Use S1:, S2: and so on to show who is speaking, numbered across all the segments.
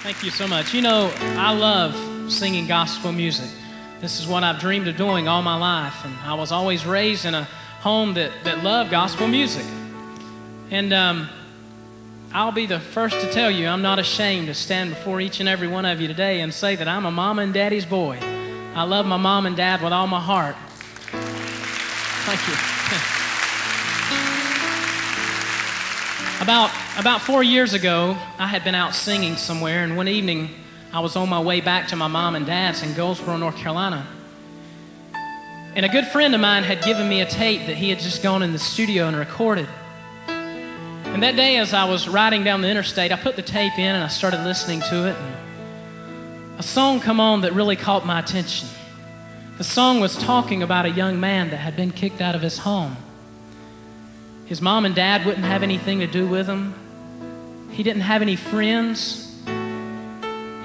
S1: Thank you so much. You know, I love singing gospel music. This is what I've dreamed of doing all my life, and I was always raised in a home that loved gospel music. And I'll be the first to tell you, I'm not ashamed to stand before each and every one of you today and say that I'm a mama and daddy's boy. I love my mom and dad with all my heart. Thank you. About 4 years ago, I had been out singing somewhere, and one evening I was on my way back to my mom and dad's in Goldsboro, North Carolina. And a good friend of mine had given me a tape that he had just gone in the studio and recorded. And that day, as I was riding down the interstate, I put the tape in and I started listening to it. And a song come on that really caught my attention. The song was talking about a young man that had been kicked out of his home. His mom and dad wouldn't have anything to do with him. He didn't have any friends.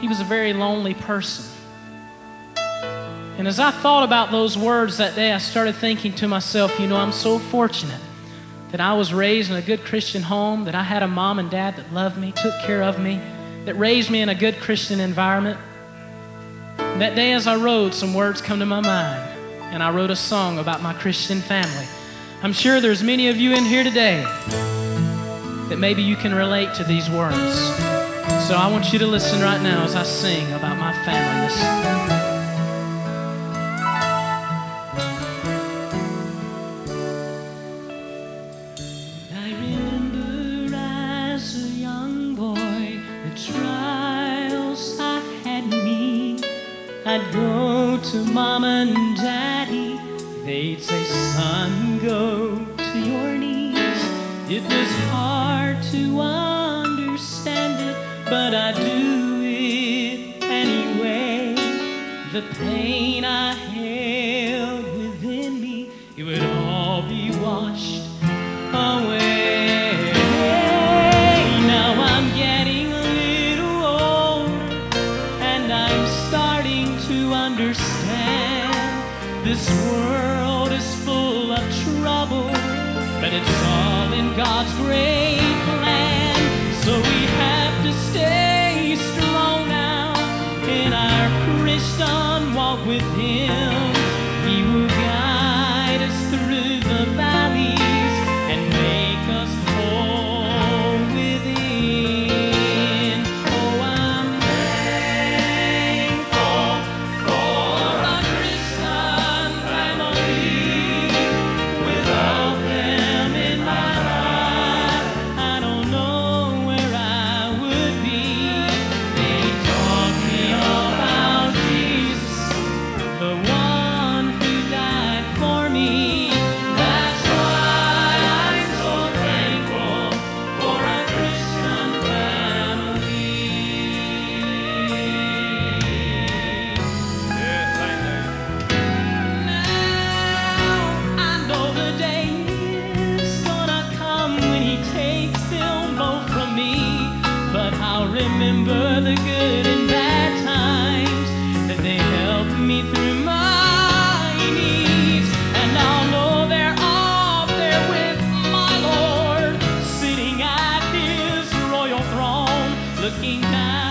S1: He was a very lonely person. And as I thought about those words that day, I started thinking to myself, you know, I'm so fortunate that I was raised in a good Christian home, that I had a mom and dad that loved me, took care of me, that raised me in a good Christian environment. And that day as I rode, some words come to my mind, and I wrote a song about my Christian family. I'm sure there's many of you in here today that maybe you can relate to these words. So I want you to listen right now as I sing about my family. Listen.
S2: I'd go to mom and daddy, they'd say, son, go to your knees. It was hard to understand it, but I do it anyway. The pain I held within me, it would all be washed away. Now I'm getting a little older, and I'm starting to understand this world is full of trouble, but it's all in God's great plan. So we have to stay strong now in our Christian walk with Him. He will guide us through the valleys and make us whole within. Oh, I'm thankful for a Christian family. Without them in my life, I don't know where I would be. They taught me about Jesus, the one who died for me. That's why I'm so thankful for a Christian family. Now I know the day is gonna come when He takes them both from me, but I'll remember the good and bad times that they helped me through my needs, and I'll know they're up there with my Lord, sitting at His royal throne, looking down